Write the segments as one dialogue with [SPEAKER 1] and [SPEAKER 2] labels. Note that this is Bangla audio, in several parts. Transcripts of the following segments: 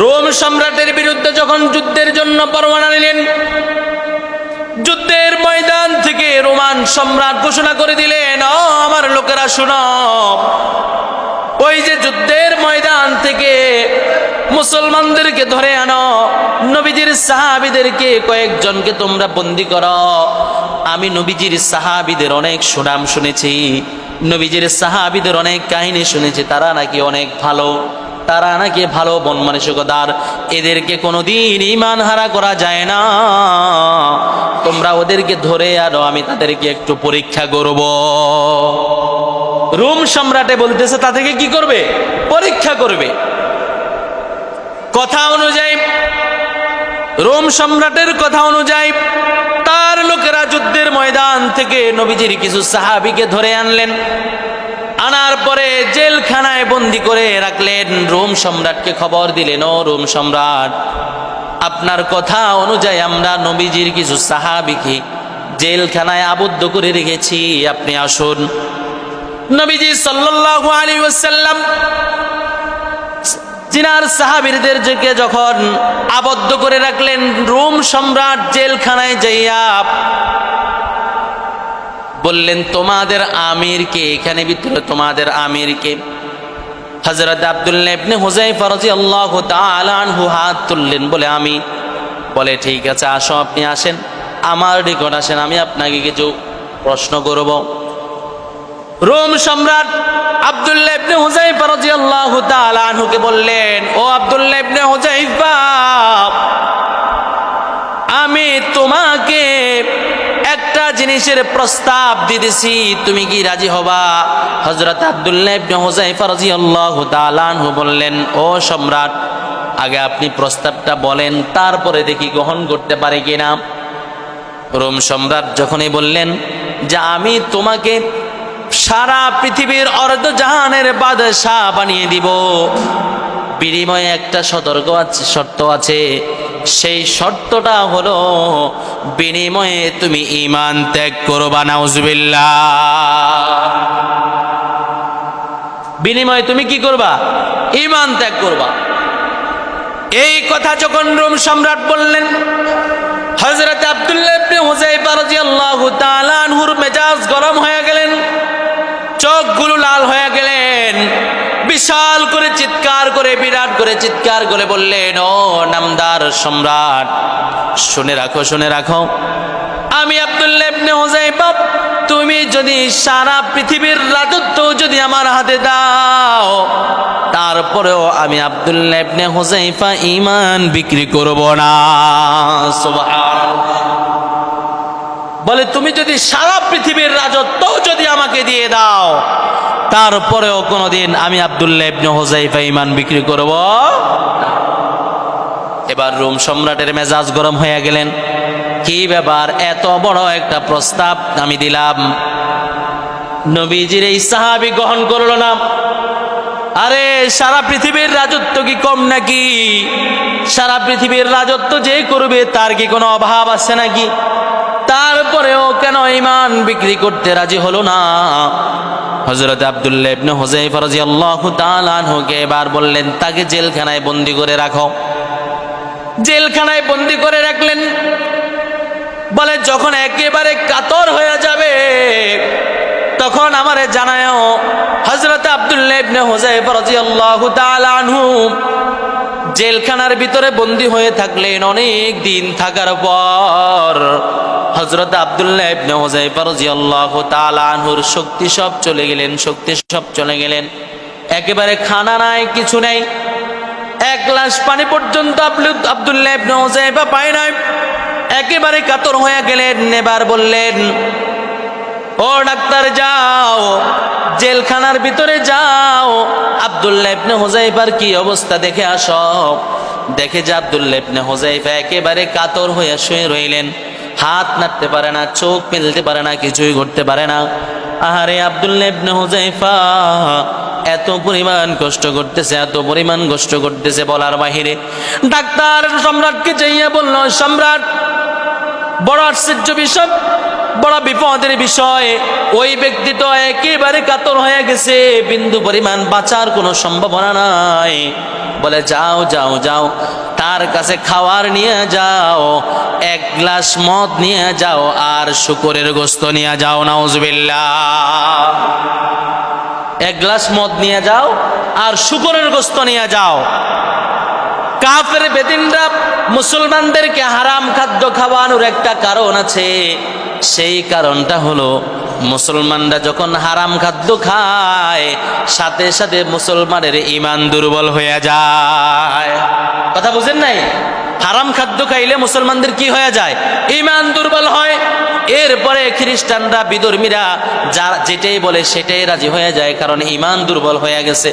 [SPEAKER 1] রোম সম্রাটের বিরুদ্ধে যখন যুদ্ধের জন্য পরোয়ানা নিলেন, যুদ্ধের ময়দান থেকে রোমান সম্রাট ঘোষণা করে দিলেন, ও আমার লোকেরা শুনো, ওই যে যুদ্ধের ময়দান থেকে মুসলমানদেরকে ধরে আনো, নবীজির সাহাবীদেরকে কয়েকজনকে তোমরা বন্দী করো। আমি নবীজির সাহাবীদের অনেক সুনাম শুনেছি, নবীজির সাহাবীদের অনেক কাহিনী শুনেছি, তারা নাকি অনেক ভালো, তারা নাকি ভালো মন মানসিকতার, এদেরকে কোনোদিন ঈমান হারা করা যায় না। তোমরা ওদেরকে ধরে আনো, আমি তাদেরকে একটু পরীক্ষা করব। রোম সম্রাটে বলতেছে তাদেরকে কি করবে? পরীক্ষা করবে। কথা অনুযায়ী, রোম সম্রাটের কথা অনুযায়ী তার লোকেরা যুদ্ধের ময়দান থেকে নবীজির কিছু সাহাবীকে ধরে আনলেন। আনার পরে জেলখানায় বন্দি করে রাখলেন। রোম সম্রাটকে খবর দিলেন, ও রোম সম্রাট, আপনার কথা অনুযায়ী আমরা নবীজির কিছু সাহাবীকে জেলখানায় আবদ্ধ করে রেখেছি, আপনি আসুন। নবীজি সাল্লাল্লাহু আলাইহি ওয়াসাল্লাম জিনার সাহাবীদেরকে যখন আবদ্ধ করে রাখলেন, রোম সম্রাট জেলখানায় যাইয়া বললেন, তোমাদের আমিরকে, এখানে ভিতরে তোমাদের আমিরকে। হযরত আব্দুল্লাহ ইবনে হুযায়ফা রাদিয়াল্লাহু তাআলা আনহু হাত তুললেন, বলে আমি। বলে ঠিক আছে, আসো, আপনি আসেন, আমার নিকট আসেন, আমি আপনাকে কিছু প্রশ্ন করব। রোম সম্রাট আব্দুল্লাহ ইবনে হুযায়ফা রাদিয়াল্লাহু তাআলা আনহুকে বললেন, ও আব্দুল্লাহ ইবনে হুযায়ফা, আমি তোমাকে একটা জিনিসের প্রস্তাব দিতেছি, তুমি কি রাজি হবা? হযরত আব্দুল্লাহ ইবনে হুযায়ফা রাদিয়াল্লাহু তাআলা আনহু বললেন, ও সম্রাট, আগে আপনি প্রস্তাবটা বলেন, তারপরে দেখি গ্রহণ করতে পারে কিনা। রোম সম্রাট যখনই বললেন যে আমি তোমাকে সারা পৃথিবীর অর্ধজাহানের বাদশাহ বানিয়ে দিব, বিনিময়ে একটা শর্ত আছে, সেই শর্তটা হলো বিনিময়ে তুমি ঈমান ত্যাগ করবা। নাউজুবিল্লাহ। বিনিময়ে তুমি কি করবা? ঈমান ত্যাগ করবা। এই কথা যখন রোম সম্রাট বললেন, হযরত আব্দুল্লাহ ইবনে হুযায়ফা রাদিয়াল্লাহু তাআলা আনহুর মেজাজ গরম হয়ে গেলেন, চোখগুলো লাল হয়ে গেলেন, বিশাল করে চিৎকার করে, বিরাট করে চিৎকার করে বললেন, ও নামদার সম্রাট, শুনে রাখো, শুনে রাখো, আমি আব্দুল্লাহ ইবনে হুযায়ফা, তুমি যদি সারা পৃথিবীর রাজত্ব যদি আমার হাতে দাও, তারপরেও আমি আব্দুল্লাহ ইবনে হুযায়ফা ঈমান বিক্রি করব না। সুবহানাল্লাহ। বলে তুমি যদি সারা পৃথিবীর রাজত্ব যদি আমাকে দিয়ে দাও, তারপরেও কোনোদিন আমি আব্দুল্লাহ ইবনে হুযায়ফা ঈমান বিক্রি করব। এবার রোম সম্রাটের মেজাজ গরম হয়ে গেলেন, কি ব্যাপার, এত বড় একটা প্রস্তাব আমি দিলাম, নবীজির এই সাহাবী গ্রহণ করলো না। আরে সারা পৃথিবীর রাজত্ব কি কম নাকি? সারা পৃথিবীর রাজত্ব যে করবে তার কি কোনো অভাব আছে নাকি? তারপরেও কেন ঈমান বিক্রি করতে রাজি হলো না? হযরত আব্দুল্লাহ ইবনে হুযায়ফা রাদিয়াল্লাহু তাআলা আনহুকে এবার বললেন, তাকে জেলখানায় বন্দী করে রাখো। জেলখানায় বন্দী করে রাখলেন। বলে যখন একেবারে কাতর হয়ে যাবে তখন আমারে জানায়ও। হযরত আব্দুল্লাহ ইবনে হুযায়ফা রাদিয়াল্লাহু তাআলা আনহু জেলখানার ভিতরে বন্দী হয়ে থাকলেন। অনেক দিন থাকার পর হযরত আব্দুল্লাহ ইবনে হুযায়ফা রাদিয়াল্লাহু তাআলা আনহুর শক্তি সব চলে গেলেন, একেবারে খানা নাই, কিছু নাই, এক গ্লাস পানি পর্যন্ত আব্দুল্লাহ ইবনে হুযায়ফা পায় নাই। একেবারে কাতর হয়ে গেলেন। এবার বললেন, ও ডাক্তার, যাও জেলখানার ভিতরে যাও, আব্দুল্লাহ ইবনে হুযায়ফার কি অবস্থা দেখে আসো। দেখে যে আব্দুল্লাহ ইবনে হুযায়ফা একেবারে কাতর হয়ে শুয়ে রইলেন, হাত নাড়তে পারে না, চোখ মেলতে পারে না, কিছুই করতে পারে না। আহারে আব্দুল্লাহ ইবনে হুযায়ফা এত পরিমাণ কষ্ট করতেছে, বলার বাহিরে। ডাক্তার সম্রাটকে চাইয়া বলল, সম্রাট, বড় আশ্চর্য বিষয়, বড় বিপদের বিষয়, ওই ব্যক্তি তো একেবারে কাতর হয়ে গেছে, বিন্দু পরিমাণ বাঁচার কোনো সম্ভাবনা নাই। বলে যাও যাও যাও, তার কাছে খাওয়ার নিয়ে যাও, এক গ্লাস মদ নিয়ে যাও আর শুকরের গোশত নিয়ে যাও। নাউজুবিল্লাহ। এক গ্লাস মদ নিয়ে যাও আর শুকরের গোশত নিয়ে যাও। কাফের বেদিনরা মুসলমানদেরকে হারাম খাদ্য খাওয়ানোর একটা কারণ আছে, সেই কারণটা হলো মুসলমানরা যখন হারাম খাদ্য খায় সাথে সাথে মুসলমানের ঈমান দুর্বল হয়ে যায়। কথা বুঝেন নাই? হারাম খাদ্য খাইলে মুসলমানদের কি হয়ে যায়? ঈমান দুর্বল হয়। এরপরে খ্রিস্টানরা বিধর্মীরা যারা যেটাই বলে সেটাই রাজি হয়ে যায়, কারণ ঈমান দুর্বল হয়ে গেছে।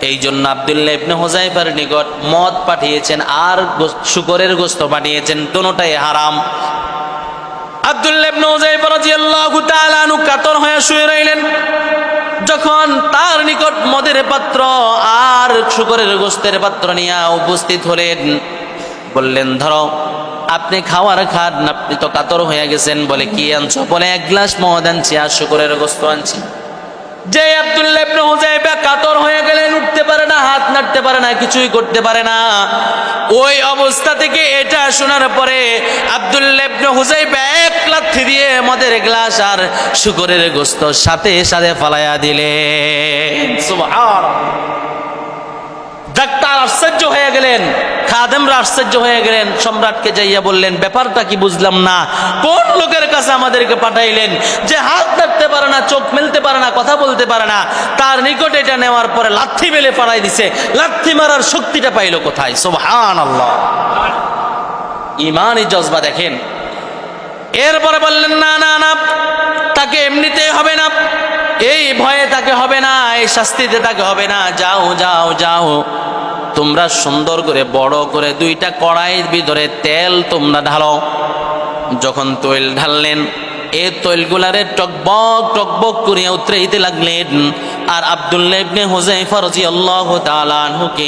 [SPEAKER 1] এই জন্য আব্দুল্লাহ ইবনে হুযায়ফার নিকট মদ পাঠিয়েছেন আর শুকরের গোশত পাঠিয়েছেন, দুটোটাই হারাম। আব্দুল্লাহ ইবনে হুযায়ফা রাদিয়াল্লাহু তাআলা আনহু কাতর হয়ে শুয়ে রইলেন। যখন তার নিকট মদের পাত্র আর শুকরের গোশতের পাত্র নিয়ে উপস্থিত হলেন, বললেন ধরো, আপনি খাওয়ার খান, আপনি তো কাতর হয়ে গেছেন। বলে কি আনছো? বলে এক গ্লাস মদ আনছি আর শুকরের গোশত আনছি। যে আব্দুল্লাহ ইবনে হুযায়ফা কাতর হয়ে গেলেন, উঠতে পারে না, হাত নাড়তে পারে না, কিছুই করতে পারে না। ওই অবস্থা থেকে এটা শোনার পরে আব্দুল্লাহ ইবনে হুযায়ফা এক লাথি দিয়ে মদের গ্লাস আর শুকরের গোশত সাথে সাথে ফালাইয়া দিলেন। সুবহানাল্লাহ। ডাক্তার আশ্চর্য হয়ে গেলেন, খাদেমরা আশ্চর্য হয়ে গেলেন। সম্রাটকে যাইয়া বললেন, ব্যাপারটা কি বুঝলাম না, কোন লোকের কাছে আমাদেরকে পাঠাইলেন যে হাত নাড়তে পারে না, চোখ মেলতে পারে না, কথা বলতে পারে না, তার নিকট এটা নেওয়ার পরে লাথি মেলে পাড়াই দিছে, লাথি মারার শক্তিটা পাইল কোথায়? সুবহানাল্লাহ। ঈমানি জজবা দেখেন। এরপরে বললেন, না না না, তাকে এমনিতেই হবে না, এই ভয়ে তাকে হবে না, এই শাস্তিতে তাকে হবে না। যাও যাও যাও, তোমরা সুন্দর করে বড় করে দুইটা কড়াইয়ের ভিতরে তেল তোমরা ঢালো। যখন তৈল ঢাললেন, এই তৈলগুলারে টকবক টকবক করিয়া উতরাইতে লাগলেন। আর আব্দুল্লাহ ইবনে হুযায়ফা রাদিয়াল্লাহু তাআলা আনহুকে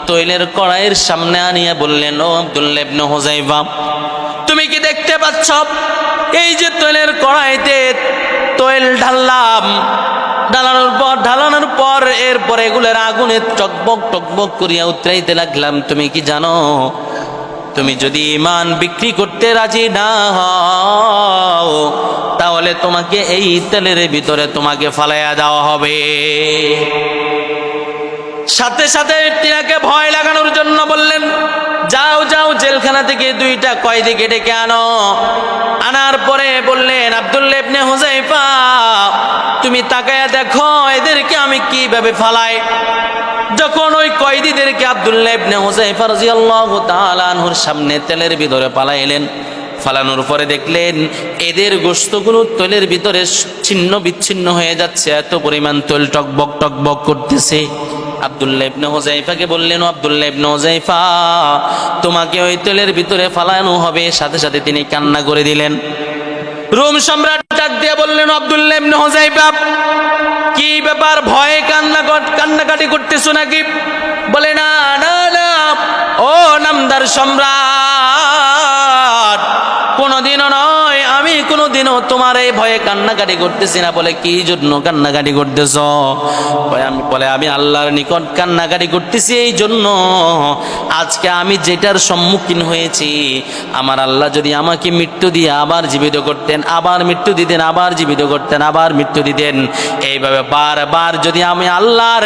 [SPEAKER 1] তৈলের কড়াইয়ের সামনে আনিয়া বললেন, ও আব্দুল্লাহ ইবনে হুযায়ফা, তুমি কি দেখতে পাচ্ছ এই যে তৈলের কড়াইতে তৈল ঢাললাম, ঢালানোর পর এরপরে এগুলোর আগুনে টকবক টকবক করিয়া উতরাইতে লাগলাম, তুমি কি জানো তুমি যদি ঈমান বিক্রি করতে রাজি না হও তাহলে তোমাকে এই তেলের ভিতরে তোমাকে ফালাইয়া দেওয়া হবে। সাথে সাথে তিনাকে ভয় লাগানোর জন্য বললেন, যাও যাও, জেলখানা থেকে দুইটা কয়েদি ডেকে আনো। আনার পরে বললেন, আব্দুল্লাহ ইবনে হুযায়ফা, তুমি তাকায়া দেখো এদেরকে আমি কিভাবে ফালাই। যখন ওই কয়েদিদেরকে আব্দুল্লাহ ইবনে হুযায়ফা রাদিয়াল্লাহু তাআলা আনহুর সামনে তেলের ভিতরে পালাইলেন, ফালানোর পরে দেখলেন এদের গোশতগুলো তেলের ভিতরে ছিন্ন বিচ্ছিন্ন হয়ে যাচ্ছে, এত পরিমাণ তেল টকবক টকবক করতেছে। আব্দুল্লাহ ইবনে হুযায়ফাকে বললেন, ও আব্দুল্লাহ ইবনে হুযায়ফা, তোমাকে ওই তেলের ভিতরে ফালানো হবে। সাথে সাথে তিনি কান্না করে দিলেন। রোম সম্রাট ডাক দিয়ে বললেন, আব্দুল্লাহ ইবনে হুযায়ফা, কি ব্যাপার, ভয়ে কান্নাকাটি করতেছো নাকি? বলে, না না না, ও নামদার সম্রাট, কোনোদিনও নয়, আমি কোনোদিনও তোমার এই ভয়ে কান্নাকাটি করতেছি না। বলে, কি জন্য কান্নাকাটি করতেছ? বলে, আমি আল্লাহর নিকট কান্নাকাটি করতেছি এই জন্য, আজকে আমি যেটার সম্মুখীন হয়েছি, আমার আল্লাহ যদি আমাকে মৃত্যু দিয়ে আবার জীবিত করতেন, আবার মৃত্যু দিতেন, আবার জীবিত করতেন, আবার মৃত্যু দিতেন, এইভাবে বারবার যদি আমি আল্লাহর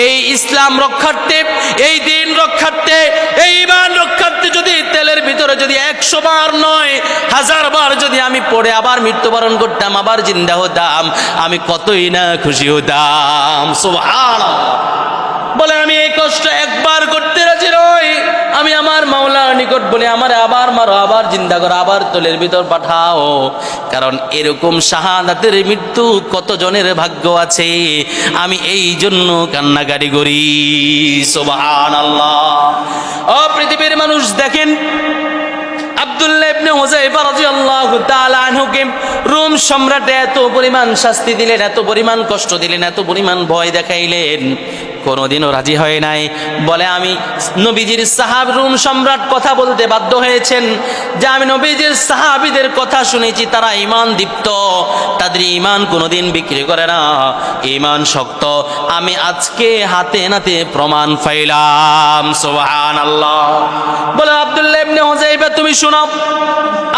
[SPEAKER 1] এই ইসলাম রক্ষার্থে, এই দিন রক্ষার্থে, এই ঈমান রক্ষার্থে যদি তেলের ভিতরে যদি 100 বার নয় 1000 বার যদি আমি পড়ে আবার মৃত্যুবরণ করতাম, আবার জিন্দা হতাম, আমি কতই না খুশি হতাম। সুবহানাল্লাহ। বলে, আমি এই কষ্ট একবার করতে রাজি নই, আমি আমার মাওলার নিকট বলে, আমার আবার মারো, আবার জিন্দা করো, আবার তেলের ভিতর পাঠাও, কারণ এরকম শাহাদাতের মৃত্যু কতজনের ভাগ্য আছে, আমি এই জন্য কান্নাকাটি করি। সুবহানাল্লাহ। ও পৃথিবীর মানুষ, দেখেন আব্দুল্লাহ ইবনে হুযায়ফা রাদিয়াল্লাহু তাআলা আনহুকে রোম সম্রাট এত পরিমাণ শাস্তি দিলেন, এত পরিমাণ কষ্ট দিলেন, এত পরিমাণ ভয় দেখাইলেন, কোনোদিনও রাজি হয় নাই। বলে আমি নবীজির সাহাবী, রোম সম্রাট কথা বলতে বাধ্য হয়েছেন যে আমি নবীজির সাহাবীদের কথা শুনেছি, তারা ঈমান দীপ্ত, তাদের ঈমান কোনোদিন বিক্রি করে না, ঈমান শক্ত। আমি আজকে হাতে নাতে প্রমাণ পাইলাম। সুবহানাল্লাহ। বলে আব্দুল্লাহ ইবনে হুযাইফা, তুমি শোনো,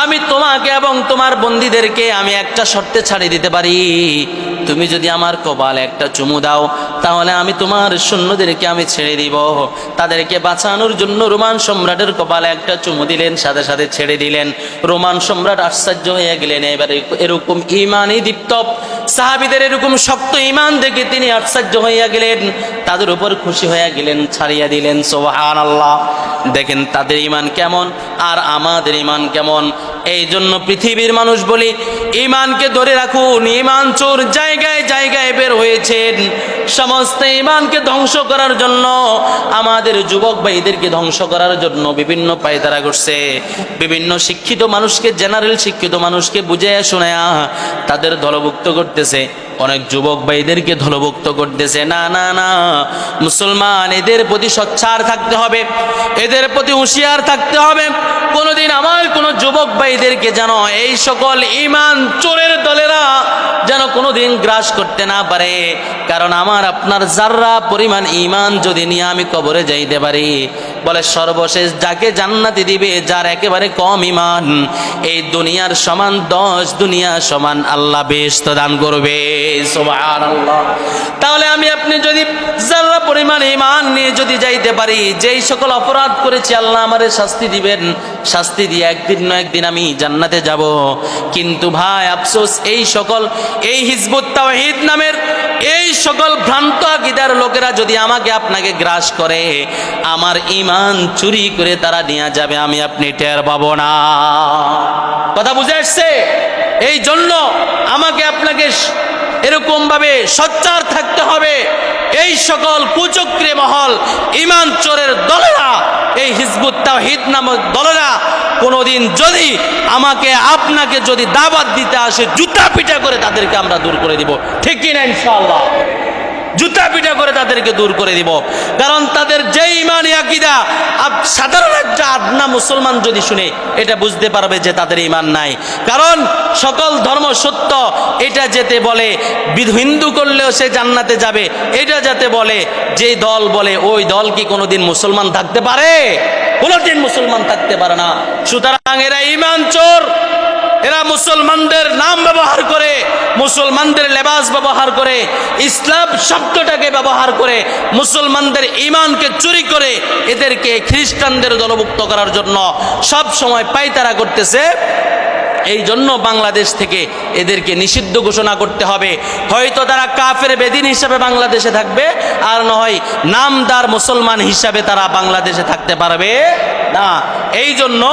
[SPEAKER 1] আমি তোমাকে এবং তোমার বন্দীদেরকে আমি একটা শর্তে ছাড়িয়ে দিতে পারি। তুমি যদি আমার কপালে একটা চুমু দাও, তাহলে আমি তোমার সৈন্যদেরকে আমি ছেড়ে দিব। তাদেরকে বাঁচানোর জন্য রোমান সম্রাটের কপালে একটা চুমু দিলেন, সাথে সাথে ছেড়ে দিলেন। রোমান সম্রাট আশ্চর্য হয়ে গেলেন। এবারে এরকম ঈমানই দীপ্ত সাহাবীদের এরকম শক্ত ঈমান দেখে তিনি আশ্চর্য হইয়া গেলেন, তাদের উপর খুশি হয়ে গেলেন, ছাড়িয়া দিলেন। সুবহানাল্লাহ। দেখেন তাদের ঈমান কেমন আর আমাদের ঈমান কেমন। এই জন্য পৃথিবীর মানুষ বলি, ঈমানকে ধরে রাখুন। ঈমান চোর জায়গায় জায়গায় বের হয়েছেন সমস্ত ঈমানকে ধ্বংস করার জন্য, আমাদের যুবক ভাইদেরকে ধ্বংস করার জন্য বিভিন্ন পায়তারা করছে। বিভিন্ন শিক্ষিত মানুষকে, জেনারেল শিক্ষিত মানুষকে বুঝাইয়া শোনায়া তাদের দলভুক্ত করতেছে। অনেক যুবক ভাইদেরকে দলভুক্ত করতেছে। না না না, মুসলমান এদের প্রতি সোচ্চার থাকতে হবে, এদের প্রতি হুঁশিয়ার থাকতে হবে। কোনোদিন আমার কোনো যুবক ভাইদেরকে যেন এই সকল ঈমান চোরের দলেরা যেন কোনোদিন গ্রাস করতে না পারে। কারণ আমার আপনার যাররা পরিমাণ ঈমান যদি নিয়ে আমি কবরে যাইতে পারি, বলে সর্বশেষ যাকে জান্নাতি দিবে যার একেবারে কম ঈমান, এই দুনিয়ার সমান 10 দুনিয়া সমান আল্লাহ বেহেশত দান করবে। সুবহানাল্লাহ। তাহলে আমি আপনি যদি যাররা পরিমাণ ঈমান নিয়ে যদি যাইতে পারি, যেই সকল অপরাধ করেছি আল্লাহ আমারে শাস্তি দিবেন, শাস্তি দিয়ে একদিন না একদিন আমি জান্নাতে যাব। কিন্তু ভাই আফসোস, এই সকল এই হিজবুত তাওহীদ নামের এই সকল ভ্রান্ত আকীদার লোকেরা যদি আমাকে আপনাকে গ্রাস করে, আমার ঈমান চুরি করে তারা নিয়ে যাবে, আমি আপনি টের পাবো না। কথা বুঝে আসছে? এই জন্য আমাকে আপনাকে এরকম ভাবে সোচ্চার থাকতে হবে। এই সকল কুচক্রী মহল, ঈমান চোরের দলেরা, এই হিজবুত তাওহীদ নামক দলেরা কোনোদিন যদি আমাকে আপনাকে যদি দাওয়াত দিতে আসে, জুতা পিটা করে তাদেরকে আমরা দূর করে দিব। ঠিক কি না? ইনশাআল্লাহ জুতা পিটা করে তাদেরকে দূর করে দিব। কারণ তাদের যে ঈমানি আকীদা, সাধারণ একটা আদনা মুসলমান যদি শুনে এটা বুঝতে পারবে যে তাদের ঈমান নাই। কারণ সকল ধর্ম সত্য এটা যেতে বলে, হিন্দু করলেও সে জান্নাতে যাবে, এটা যাতে বলে, যে দল বলে ওই দল কি কোনোদিন মুসলমান থাকতে পারে? কোনোদিন মুসলমান থাকতে পারে না। সুতরাং এরা ঈমান চোর, এরা মুসলমানদের নাম ব্যবহার করে, মুসলমানদের লেবাস ব্যবহার করে, ইসলাম শব্দটাকে ব্যবহার করে মুসলমানদের ঈমানকে চুরি করে এদেরকে খ্রিস্টানদের দলভুক্ত করার জন্য সব সময় পায়তারা করতেছে। এই জন্য বাংলাদেশ থেকে এদেরকে নিষিদ্ধ ঘোষণা করতে হবে। হয়তো তারা কাফের বেদিন হিসাবে বাংলাদেশে থাকবে, আর নয় নামদার মুসলমান হিসাবে তারা বাংলাদেশে থাকতে পারবে না। এই জন্য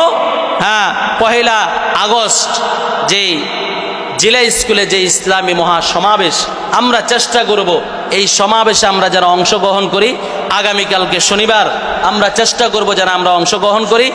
[SPEAKER 1] 1 আগস্ট যেই জেলা স্কুলে যে ইসলামী মহাসমাবেশ, আমরা চেষ্টা করব এই সমাবেশে আমরা যারা অংশগ্রহণ করি, আগামীকালকে শনিবার আমরা চেষ্টা করব যেন আমরা অংশগ্রহণ করি।